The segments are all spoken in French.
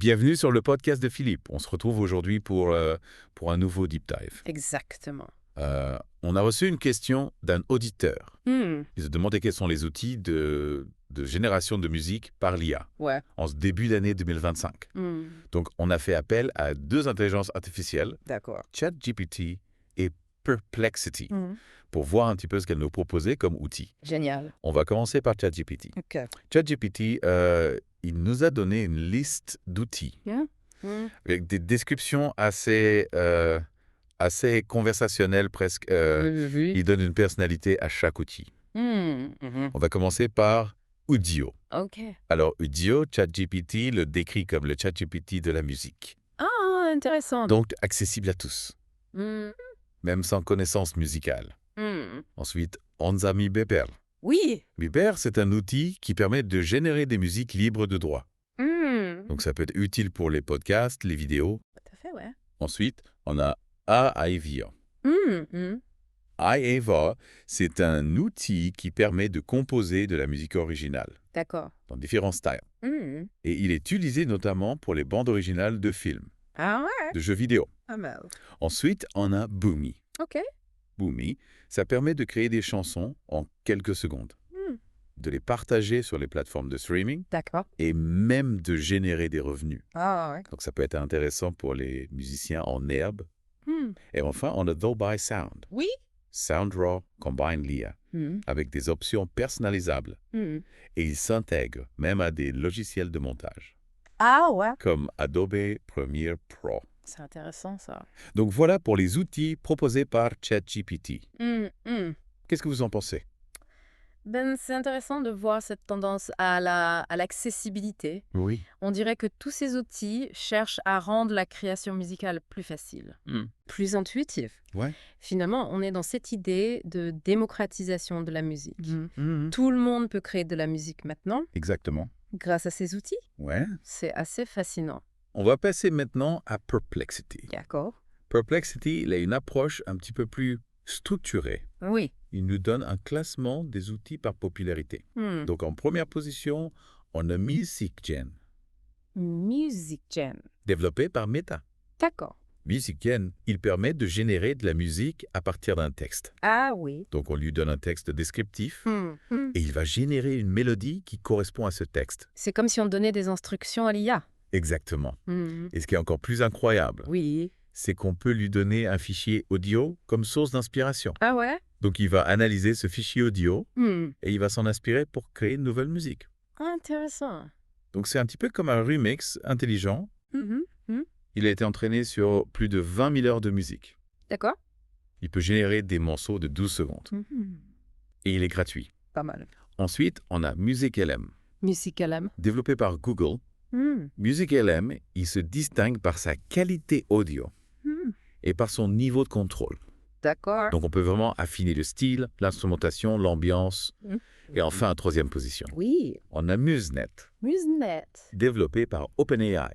Bienvenue sur le podcast de Philippe. On se retrouve aujourd'hui pour un nouveau Deep Dive. Exactement. On a reçu une question d'un auditeur. Hmm. Il se demandait quels sont les outils de génération de musique par l'IA Ouais. en ce début d'année 2025. Hmm. Donc, on a fait appel à deux intelligences artificielles, D'accord. ChatGPT et Perplexity, Hmm. pour voir un petit peu ce qu'elles nous proposaient comme outils. Génial. On va commencer par ChatGPT. OK. ChatGPT, il nous a donné une liste d'outils Hmm. avec des descriptions assez conversationnelles presque. Oui. Il donne une personnalité à chaque outil. Mhm. On va commencer par Udio. OK. Alors, Udio, ChatGPT le décrit comme le ChatGPT de la musique. Ah, intéressant. Donc, accessible à tous, Hmm. même sans connaissance musicale. Hmm. Ensuite, on a mis Beber. Oui. Beber, c'est un outil qui permet de générer des musiques libres de droit. Hmm. Donc, ça peut être utile pour les podcasts, les vidéos. Tout à fait, ouais. Ensuite, on a Aivia. Hmm. Aivia, c'est un outil qui permet de composer de la musique originale D'accord. dans différents styles. Hmm. Et il est utilisé notamment pour les bandes originales de films, Ah ouais. de jeux vidéo. Pas mal. Ensuite, on a Boomy. OK. Boomy, ça permet de créer des chansons en quelques secondes, Hmm. de les partager sur les plateformes de streaming D'accord. et même de générer des revenus. Ah ouais. Donc ça peut être intéressant pour les musiciens en herbe. Hmm. Et enfin, on a Dolby Sound. Oui. SoundRaw combine l'IA Hmm. avec des options personnalisables Hmm. et il s'intègre même à des logiciels de montage Ah ouais. comme Adobe Premiere Pro. C'est intéressant, ça. Donc voilà pour les outils proposés par ChatGPT. Hmm. Hmm. Qu'est-ce que vous en pensez? Ben, c'est intéressant de voir cette tendance à l'accessibilité. Oui. On dirait que tous ces outils cherchent à rendre la création musicale plus facile, plus intuitive. Ouais. Finalement, on est dans cette idée de démocratisation de la musique. Mhm. Tout le monde peut créer de la musique maintenant Exactement. grâce à ces outils. Ouais. C'est assez fascinant. On va passer maintenant à Perplexity. D'accord. Perplexity, il a une approche un petit peu plus structurée. Oui. Il nous donne un classement des outils par popularité. Hmm. Donc en première position, on a MusicGen, Music Gen. développé par Meta. D'accord. MusicGen, il permet de générer de la musique à partir d'un texte. Ah oui. Donc on lui donne un texte descriptif Hmm. Hmm. et il va générer une mélodie qui correspond à ce texte. C'est comme si on donnait des instructions à l'IA. Exactement. Hmm. Et ce qui est encore plus incroyable, Oui. c'est qu'on peut lui donner un fichier audio comme source d'inspiration. Ah ouais? Donc il va analyser ce fichier audio Hmm. et il va s'en inspirer pour créer une nouvelle musique. Intéressant. Donc c'est un petit peu comme un remix intelligent. Mhm. Il a été entraîné sur plus de 20 000 heures de musique. D'accord. Il peut générer des morceaux de 12 secondes. Et il est gratuit. Pas mal. Ensuite, on a MusicLM. Musicalem. Développé par Google, MusicLM, il se distingue par sa qualité audio et par son niveau de contrôle. D'accord. Donc on peut vraiment affiner le style, l'instrumentation, l'ambiance. Mm. Et enfin, en troisième position, Oui. on a MuseNet, Musnet. développé par OpenAI.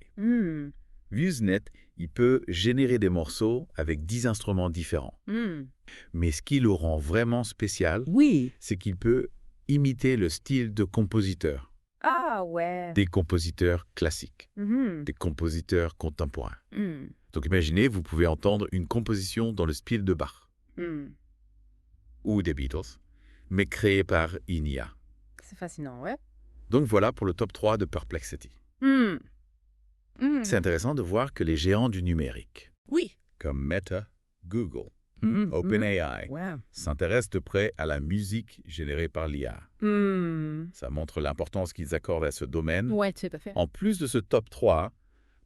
MuseNet, il peut générer des morceaux avec 10 instruments différents. Mais ce qui le rend vraiment spécial, Oui. c'est qu'il peut imiter le style de compositeur, Ah ouais. des compositeurs classiques, Mhm. des compositeurs contemporains. Mm. Donc imaginez, vous pouvez entendre une composition dans le style de Bach Mm. ou des Beatles, mais créée par une IA. C'est fascinant, ouais. Donc voilà pour le top 3 de Perplexity. Mm. Mm. C'est intéressant de voir que les géants du numérique, Oui. comme Meta, Google, Mm. OpenAI, Ouais. s'intéressent de près à la musique générée par l'IA. Mm. Ça montre l'importance qu'ils accordent à ce domaine. Ouais, tout à fait. En plus de ce top 3,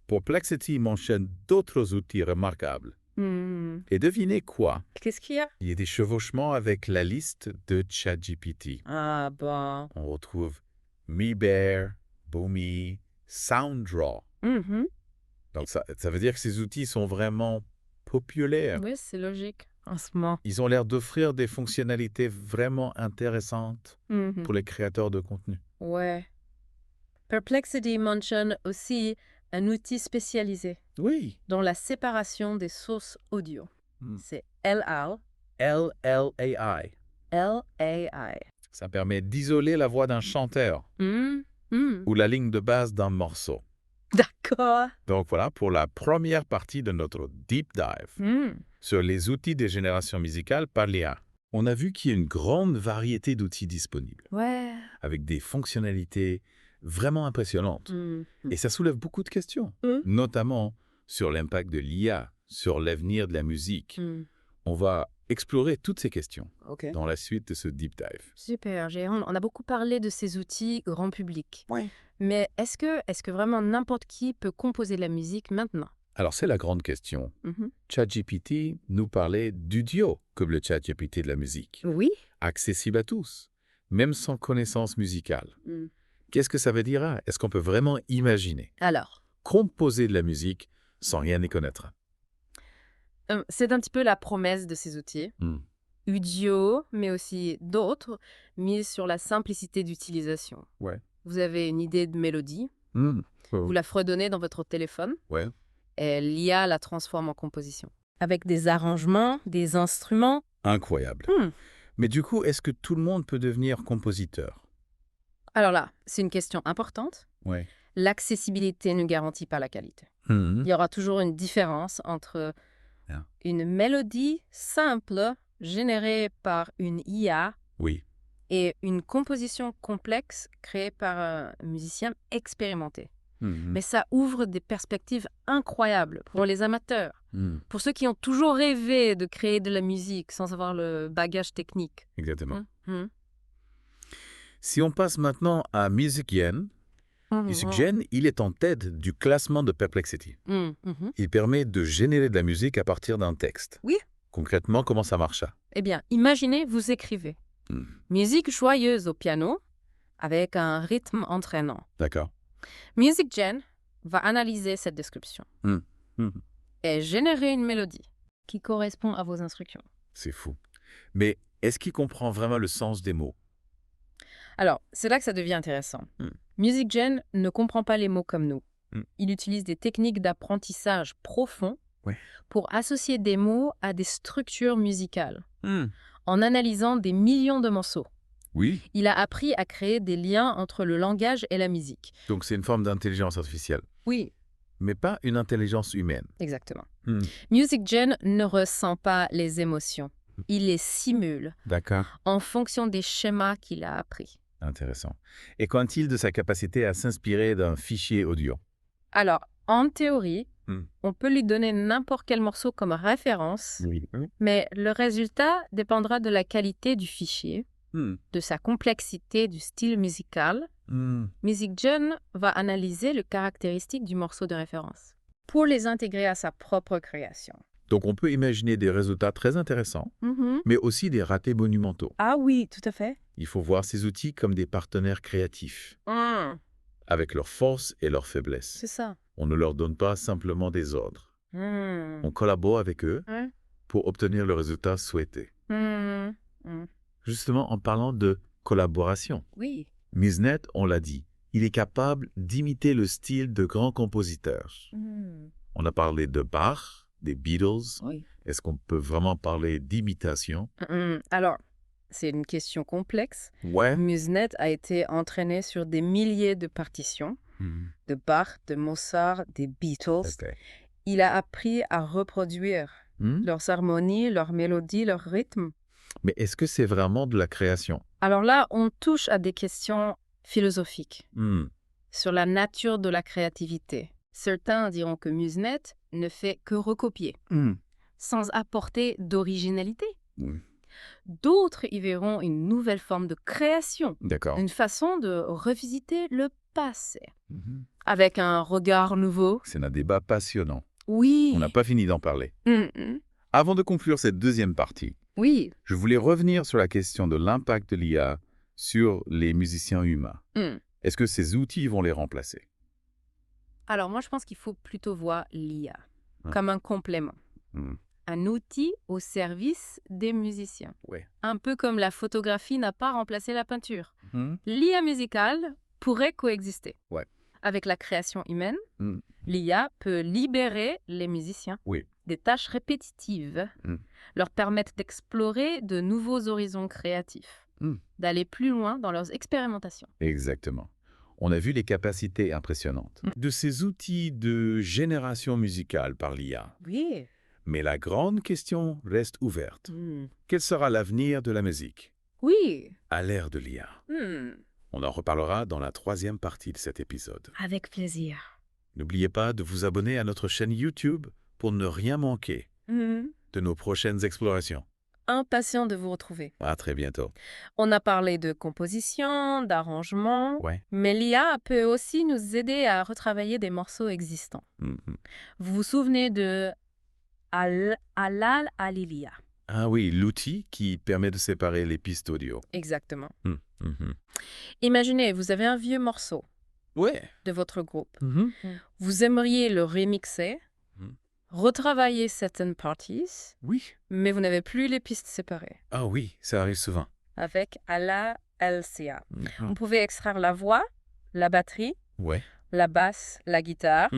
Perplexity mentionne d'autres outils remarquables. Mm. Et devinez quoi? Qu'est-ce qu'il y a? Il y a des chevauchements avec la liste de ChatGPT. Ah bon. On retrouve MeBear, Boomy, SoundDraw. Mhm. Donc ça veut dire que ces outils sont vraiment populaires. Oui, c'est logique en ce moment. Ils ont l'air d'offrir des fonctionnalités vraiment intéressantes Mhm. pour les créateurs de contenu. Ouais. Perplexity mentionne aussi un outil spécialisé Oui. dans la séparation des sources audio. Mm. C'est LL. LLAI. LAI. Ça permet d'isoler la voix d'un chanteur Mm. Mm. ou la ligne de base d'un morceau. D'accord. Donc voilà pour la première partie de notre deep dive sur les outils de génération musicale par l'IA. On a vu qu'il y a une grande variété d'outils disponibles, Ouais. avec des fonctionnalités vraiment impressionnantes. Et ça soulève beaucoup de questions, notamment sur l'impact de l'IA, sur l'avenir de la musique. On va explorer toutes ces questions dans la suite de ce deep dive. Super, Jérôme. On a beaucoup parlé de ces outils grand public. Ouais. Mais est-ce que vraiment n'importe qui peut composer de la musique maintenant? Alors, c'est la grande question. ChatGPT nous parlait du duo comme le ChatGPT de la musique. Oui. Accessible à tous, même sans connaissance musicale. Qu'est-ce que ça veut dire? Est-ce qu'on peut vraiment imaginer Alors, composer de la musique sans rien y connaître? c'est un petit peu la promesse de ces outils. Udio, mais aussi d'autres, mis sur la simplicité d'utilisation. Ouais. Vous avez une idée de mélodie, vous la fredonnez dans votre téléphone, Ouais. et l'IA la transforme en composition. Avec des arrangements, des instruments. Incroyable. Mais du coup, est-ce que tout le monde peut devenir compositeur? Alors là, c'est une question importante. Ouais. L'accessibilité ne garantit pas la qualité. Il y aura toujours une différence entre une mélodie simple générée par une IA Oui. et une composition complexe créée par un musicien expérimenté. Mais ça ouvre des perspectives incroyables pour les amateurs, pour ceux qui ont toujours rêvé de créer de la musique sans avoir le bagage technique. Exactement. Si on passe maintenant à MusicGen, MusicGen, il est en tête du classement de Perplexity. Il permet de générer de la musique à partir d'un texte. Oui. Concrètement, comment ça marche? Eh bien, imaginez, vous écrivez musique joyeuse au piano avec un rythme entraînant. D'accord. MusicGen va analyser cette description et générer une mélodie qui correspond à vos instructions. C'est fou. Mais est-ce qu'il comprend vraiment le sens des mots? Alors, c'est là que ça devient intéressant. MusicGen ne comprend pas les mots comme nous. Il utilise des techniques d'apprentissage profond pour associer des mots à des structures musicales, en analysant des millions de morceaux. Oui. Il a appris à créer des liens entre le langage et la musique. Donc c'est une forme d'intelligence artificielle. Oui. Mais pas une intelligence humaine. Exactement. MusicGen ne ressent pas les émotions. Il les simule. D'accord. En fonction des schémas qu'il a appris. Intéressant. Et qu'en est-il de sa capacité à s'inspirer d'un fichier audio? Alors, en théorie, on peut lui donner n'importe quel morceau comme référence, mais le résultat dépendra de la qualité du fichier, de sa complexité du style musical. MusicGen va analyser les caractéristiques du morceau de référence pour les intégrer à sa propre création. Donc on peut imaginer des résultats très intéressants, mais aussi des ratés monumentaux. Ah oui, tout à fait. Il faut voir ces outils comme des partenaires créatifs, avec leurs forces et leurs faiblesses. C'est ça. On ne leur donne pas simplement des ordres. On collabore avec eux pour obtenir le résultat souhaité. Justement, en parlant de collaboration, oui. Musnet, on l'a dit, il est capable d'imiter le style de grands compositeurs. On a parlé de Bach, des Beatles. Oui. Est-ce qu'on peut vraiment parler d'imitation? Alors, c'est une question complexe. Ouais. Musnet a été entraîné sur des milliers de partitions, de Bach, de Mozart, des Beatles. Il a appris à reproduire leurs harmonies, leurs mélodies, leurs rythmes. Mais est-ce que c'est vraiment de la création? Alors là, on touche à des questions philosophiques sur la nature de la créativité. Certains diront que Musnet ne fait que recopier, sans apporter d'originalité. D'autres y verront une nouvelle forme de création, une façon de revisiter le passé, avec un regard nouveau. C'est un débat passionnant. Oui. On n'a pas fini d'en parler. Avant de conclure cette deuxième partie, je voulais revenir sur la question de l'impact de l'IA sur les musiciens humains. Est-ce que ces outils vont les remplacer? Alors moi, je pense qu'il faut plutôt voir l'IA comme un complément. Un outil au service des musiciens. Un peu comme la photographie n'a pas remplacé la peinture. L'IA musicale pourrait coexister. Avec la création humaine, l'IA peut libérer les musiciens des tâches répétitives, leur permettre d'explorer de nouveaux horizons créatifs, d'aller plus loin dans leurs expérimentations. Exactement. On a vu les capacités impressionnantes de ces outils de génération musicale par l'IA. Oui. Mais la grande question reste ouverte. Quel sera l'avenir de la musique? Oui. À l'ère de l'IA. On en reparlera dans la 3e partie de cet épisode. Avec plaisir. N'oubliez pas de vous abonner à notre chaîne YouTube pour ne rien manquer de nos prochaines explorations. Impatient de vous retrouver. À très bientôt. On a parlé de composition, d'arrangement, Ouais. mais l'IA peut aussi nous aider à retravailler des morceaux existants. Vous vous souvenez de Halal Alilia? Ah oui, l'outil qui permet de séparer les pistes audio. Exactement. Imaginez, vous avez un vieux morceau de votre groupe. Vous aimeriez le remixer, retravailler certaines parties, mais vous n'avez plus les pistes séparées. Ah oui, ça arrive souvent. Avec Ala LCA. Vous pouvez extraire la voix, la batterie, la basse, la guitare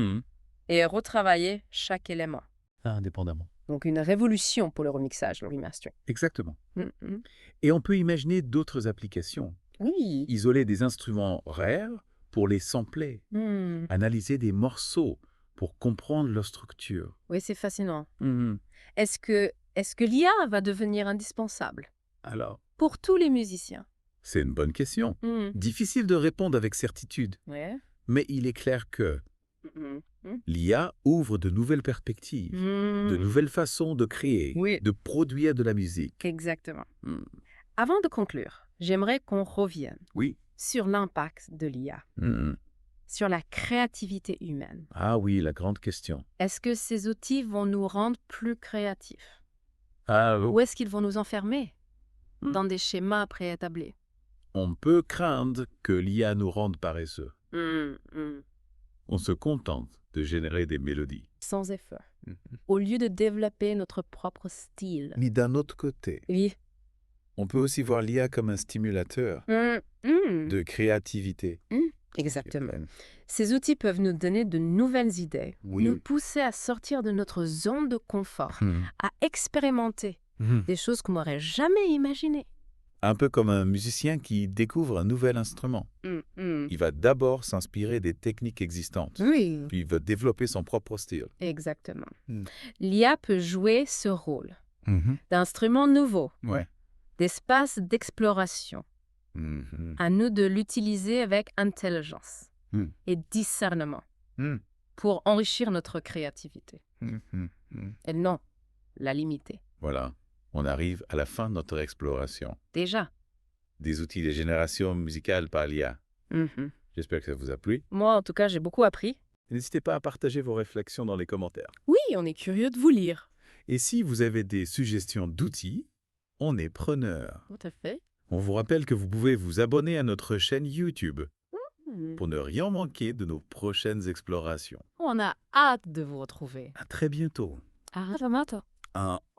et retravailler chaque élément. Indépendamment. Donc une révolution pour le remixage, le remastering. Exactement. Et on peut imaginer d'autres applications. Oui. Isoler des instruments rares pour les sampler. Analyser des morceaux pour comprendre leur structure. Oui, c'est fascinant. Est-ce que l'IA va devenir indispensable? Alors, pour tous les musiciens? C'est une bonne question. Difficile de répondre avec certitude. Mais il est clair que l'IA ouvre de nouvelles perspectives, de nouvelles façons de créer, de produire de la musique. Exactement. Avant de conclure, j'aimerais qu'on revienne sur l'impact de l'IA, sur la créativité humaine. Ah oui, la grande question. Est-ce que ces outils vont nous rendre plus créatifs? Ou est-ce qu'ils vont nous enfermer dans des schémas préétablis? On peut craindre que l'IA nous rende paresseux. On se contente de générer des mélodies. Sans effort. Au lieu de développer notre propre style. Mais d'un autre côté, on peut aussi voir l'IA comme un stimulateur de créativité. Exactement. Ces outils peuvent nous donner de nouvelles idées, nous pousser à sortir de notre zone de confort, à expérimenter des choses qu'on n'aurait jamais imaginées. Un peu comme un musicien qui découvre un nouvel instrument. Il va d'abord s'inspirer des techniques existantes, puis il va développer son propre style. Exactement. L'IA peut jouer ce rôle d'instrument nouveau, d'espace d'exploration. À nous de l'utiliser avec intelligence et discernement pour enrichir notre créativité. Et non, la limiter. Voilà, on arrive à la fin de notre exploration. Déjà. Des outils de génération musicale par l'IA. J'espère que ça vous a plu. Moi, en tout cas, j'ai beaucoup appris. N'hésitez pas à partager vos réflexions dans les commentaires. Oui, on est curieux de vous lire. Et si vous avez des suggestions d'outils, on est preneur. Tout à fait. On vous rappelle que vous pouvez vous abonner à notre chaîne YouTube pour ne rien manquer de nos prochaines explorations. On a hâte de vous retrouver. À très bientôt. À bientôt. Un